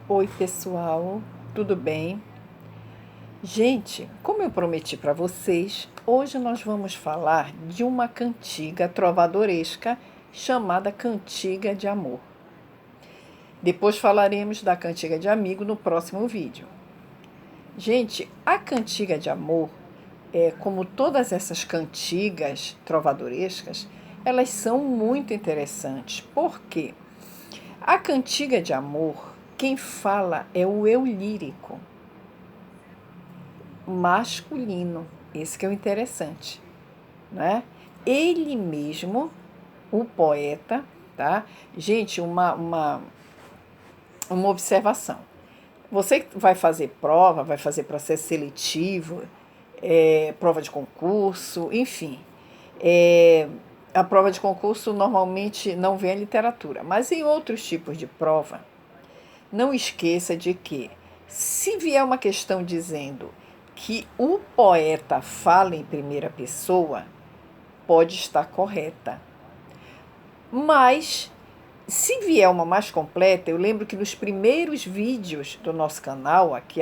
Oi, pessoal, tudo bem? Gente, como eu prometi para vocês, hoje nós vamos falar de uma cantiga trovadoresca chamada Cantiga de Amor. Depois falaremos da Cantiga de Amigo no próximo vídeo. Gente, a Cantiga de Amor, como todas essas cantigas trovadorescas, elas são muito interessantes. Por quê? A Cantiga de Amor, quem fala é o eu lírico masculino. Esse que é o interessante, né? Ele mesmo, o poeta, tá? Gente, uma observação. Você vai fazer prova, vai fazer processo seletivo, prova de concurso, enfim. É, a prova de concurso normalmente não vem a literatura, mas em outros tipos de prova, não esqueça de que, se vier uma questão dizendo que o poeta fala em primeira pessoa, pode estar correta. Mas, se vier uma mais completa, eu lembro que nos primeiros vídeos do nosso canal, aqui,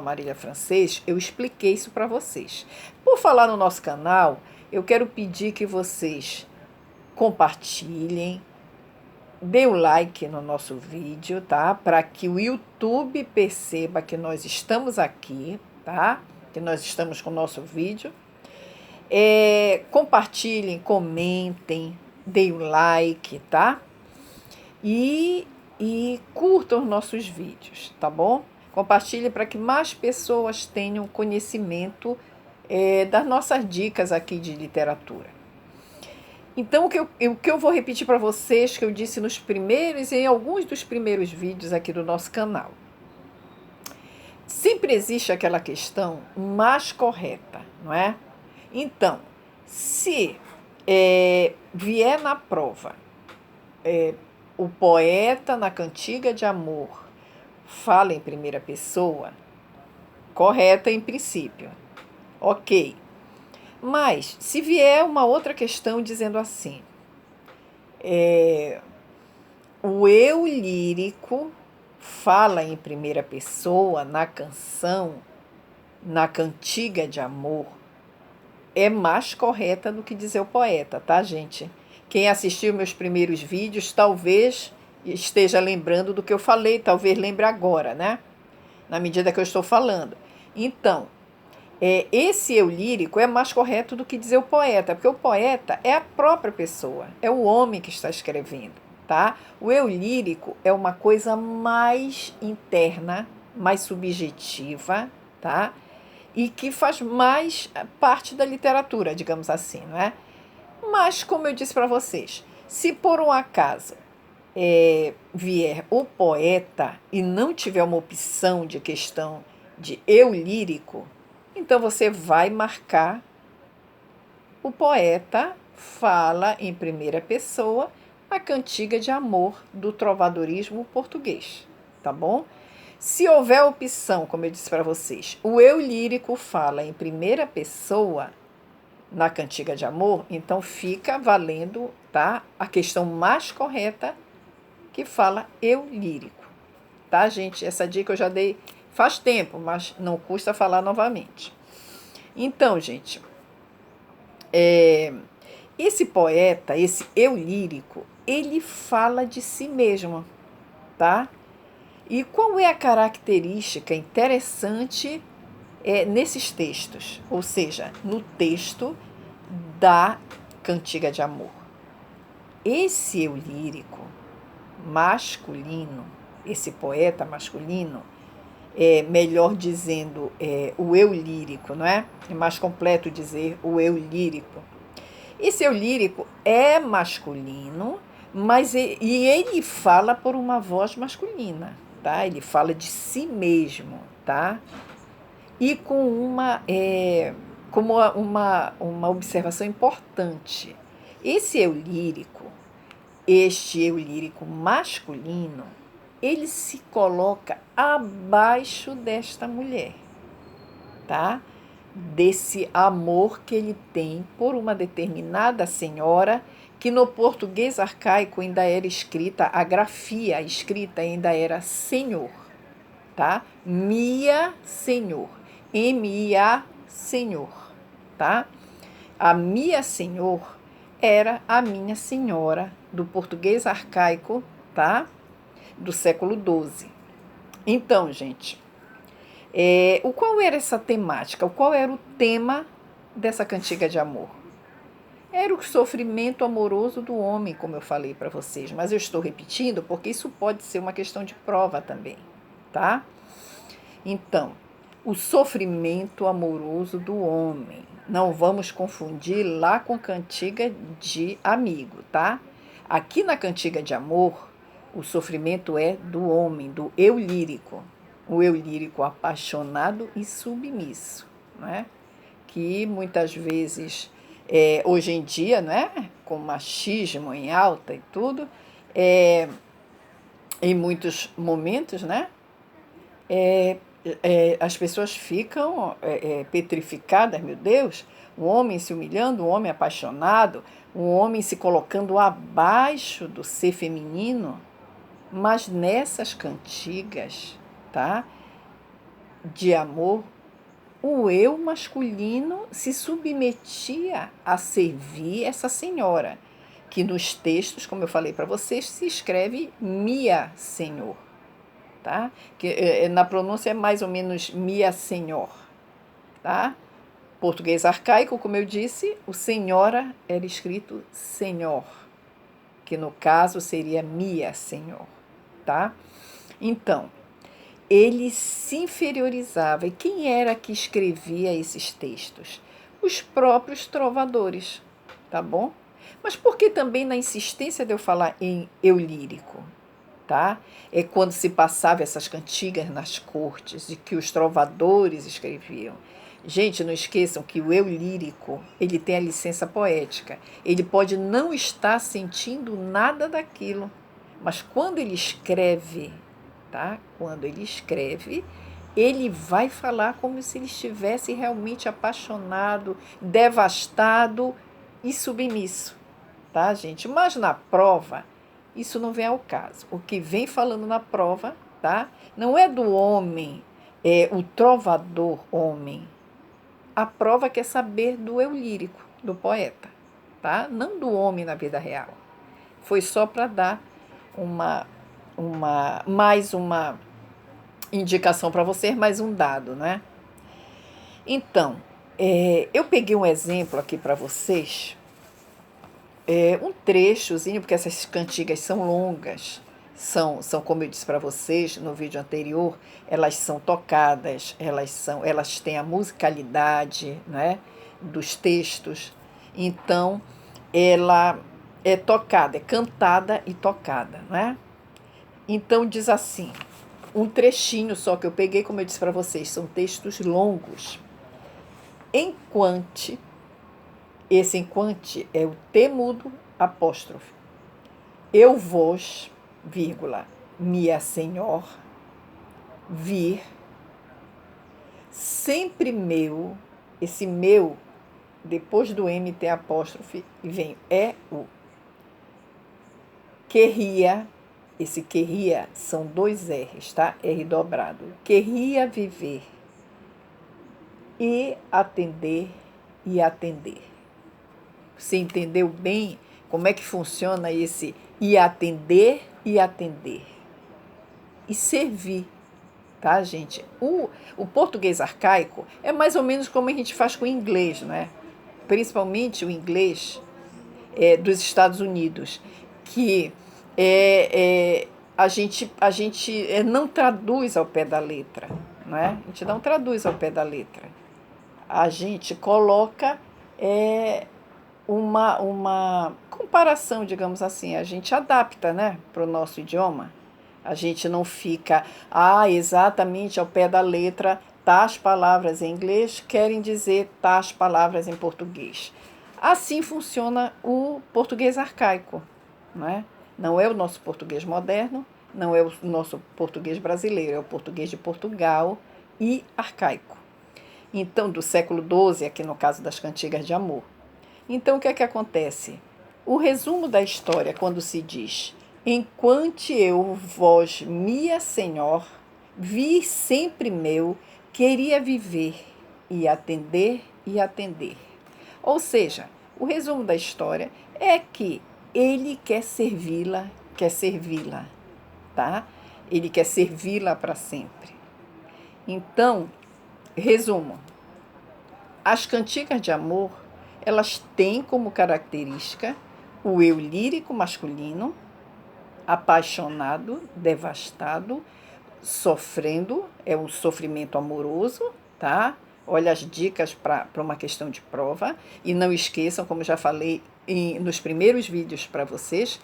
Marília Francês, eu expliquei isso para vocês. Por falar no nosso canal, eu quero pedir que vocês compartilhem, dê o like no nosso vídeo, tá? Para que o YouTube perceba que nós estamos aqui, tá? Que nós estamos com o nosso vídeo. Compartilhem, comentem, deem o like, tá? E curtam os nossos vídeos, tá bom? Compartilhe para que mais pessoas tenham conhecimento das nossas dicas aqui de literatura. Então, o que eu vou repetir para vocês, que eu disse nos primeiros e em alguns dos primeiros vídeos aqui do nosso canal. Sempre existe aquela questão mais correta, não é? Então, se vier na prova, o poeta na cantiga de amor fala em primeira pessoa, correta em princípio, ok. Mas, se vier uma outra questão dizendo assim, o eu lírico fala em primeira pessoa na canção, na cantiga de amor, é mais correta do que dizer o poeta, tá, gente? Quem assistiu meus primeiros vídeos talvez esteja lembrando do que eu falei, talvez lembre agora, né? Na medida que eu estou falando. Então, esse eu lírico é mais correto do que dizer o poeta, porque o poeta é a própria pessoa, é o homem que está escrevendo, tá? O eu lírico é uma coisa mais interna, mais subjetiva, tá? E que faz mais parte da literatura, digamos assim, não é? Mas, como eu disse para vocês, se por um acaso vier o poeta e não tiver uma opção de questão de eu lírico, então você vai marcar o poeta fala em primeira pessoa a cantiga de amor do trovadorismo português, tá bom? Se houver opção, como eu disse para vocês, o eu lírico fala em primeira pessoa na cantiga de amor, então fica valendo, tá? A questão mais correta que fala eu lírico, tá, gente? Essa dica eu já dei faz tempo, mas não custa falar novamente. Então, gente, esse poeta, esse eu lírico, ele fala de si mesmo, tá? E qual é a característica interessante nesses textos? Ou seja, no texto da Cantiga de Amor. Esse eu lírico masculino, esse poeta masculino, melhor dizendo, o eu lírico, não é? É mais completo dizer o eu lírico. Esse eu lírico é masculino, mas ele fala por uma voz masculina, tá? Ele fala de si mesmo, tá? E com uma observação importante. Este eu lírico masculino, ele se coloca abaixo desta mulher, tá? Desse amor que ele tem por uma determinada senhora, que no português arcaico ainda era escrita, a grafia escrita ainda era senhor, tá? Mia Senhor, M-I-A Senhor, tá? A Mia Senhor era a minha senhora do português arcaico, tá? Do século XII. Então, gente, qual era essa temática? Qual era o tema dessa cantiga de amor? Era o sofrimento amoroso do homem, como eu falei para vocês, mas eu estou repetindo porque isso pode ser uma questão de prova também, tá? Então, o sofrimento amoroso do homem. Não vamos confundir lá com cantiga de amigo, tá? Aqui na cantiga de amor, o sofrimento é do homem, do eu lírico. O eu lírico apaixonado e submisso, né? Que muitas vezes, hoje em dia, né, com machismo em alta e tudo, em muitos momentos, né, as pessoas ficam petrificadas, meu Deus, um homem se humilhando, um homem apaixonado, um homem se colocando abaixo do ser feminino, mas nessas cantigas, tá, de amor, o eu masculino se submetia a servir essa senhora, que nos textos, como eu falei para vocês, se escreve Mia Senhor, tá? Que na pronúncia é mais ou menos Mia Senhor, tá? Português arcaico, como eu disse, o senhora era escrito senhor, que no caso seria Mia Senhor, tá? Então, ele se inferiorizava. E quem era que escrevia esses textos? Os próprios trovadores, tá bom? Mas por que também na insistência de eu falar em eu lírico? Tá? É quando se passava essas cantigas nas cortes, de que os trovadores escreviam. Gente, não esqueçam que o eu lírico, ele tem a licença poética. Ele pode não estar sentindo nada daquilo, mas quando ele escreve, tá? Quando ele escreve, ele vai falar como se ele estivesse realmente apaixonado, devastado e submisso, tá, gente? Mas na prova, isso não vem ao caso. O que vem falando na prova, tá? Não é do homem, é o trovador homem. A prova quer saber do eu lírico, do poeta, tá? Não do homem na vida real. Foi só para dar mais uma indicação para você, mais um dado, né? Então, eu peguei um exemplo aqui para vocês, um trechozinho, porque essas cantigas são longas, são como eu disse para vocês no vídeo anterior, elas são tocadas, elas têm a musicalidade, né, dos textos. Então, ela é tocada, é cantada e tocada, né? Então diz assim, um trechinho só que eu peguei, como eu disse para vocês, são textos longos. Enquante, esse enquante é o T mudo apóstrofe. Eu vos, vírgula, minha senhor, vir, sempre meu, esse meu, depois do M tem apóstrofe e vem o. Querria, esse querria são dois R's, tá? R dobrado. Querria viver e atender e atender. Você entendeu bem como é que funciona esse e atender e atender? E servir, tá, gente? O português arcaico é mais ou menos como a gente faz com o inglês, né? Principalmente o inglês dos Estados Unidos, que a gente não traduz ao pé da letra, não é? A gente não traduz ao pé da letra. A gente coloca uma comparação, digamos assim, a gente adapta, né, para o nosso idioma. A gente não fica, exatamente ao pé da letra, tais palavras em inglês querem dizer tais palavras em português. Assim funciona o português arcaico, não é? Não é o nosso português moderno, não é o nosso português brasileiro, é o português de Portugal e arcaico. Então, do século XII, aqui no caso das cantigas de amor. Então, o que é que acontece? O resumo da história, quando se diz enquanto eu vos, minha senhor, Vi sempre meu, queria viver e atender e atender. Ou seja, o resumo da história é que ele quer servi-la, tá? Ele quer servi-la para sempre. Então, resumo, as cantigas de amor, elas têm como característica o eu lírico masculino, apaixonado, devastado, sofrendo, é um sofrimento amoroso, tá? Olha as dicas para uma questão de prova. E não esqueçam, como já falei nos primeiros vídeos para vocês,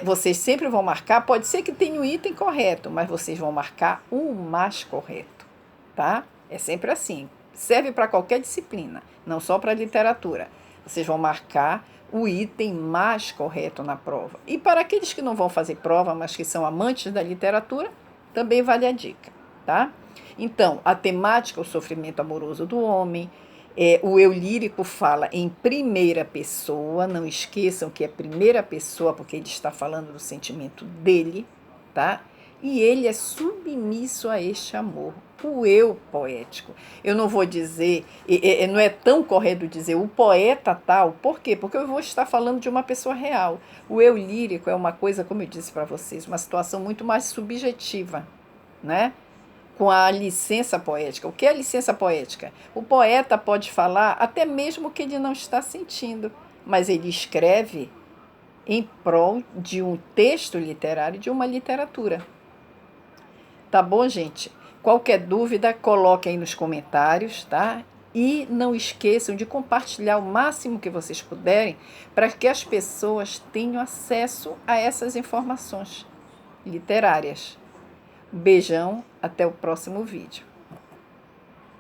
vocês sempre vão marcar, pode ser que tenha o item correto, mas vocês vão marcar o mais correto, tá? É sempre assim. Serve para qualquer disciplina, não só para literatura. Vocês vão marcar o item mais correto na prova. E para aqueles que não vão fazer prova, mas que são amantes da literatura, também vale a dica, tá? Então, a temática, o sofrimento amoroso do homem, o eu lírico fala em primeira pessoa, não esqueçam que é primeira pessoa, porque ele está falando do sentimento dele, tá? E ele é submisso a este amor, o eu poético. Eu não vou dizer, não é tão correto dizer o poeta tal, por quê? Porque eu vou estar falando de uma pessoa real. O eu lírico é uma coisa, como eu disse para vocês, uma situação muito mais subjetiva, né? Com a licença poética. O que é a licença poética? O poeta pode falar até mesmo o que ele não está sentindo, mas ele escreve em prol de um texto literário, de uma literatura. Tá bom, gente? Qualquer dúvida, coloque aí nos comentários, tá? E não esqueçam de compartilhar o máximo que vocês puderem para que as pessoas tenham acesso a essas informações literárias. Beijão, até o próximo vídeo.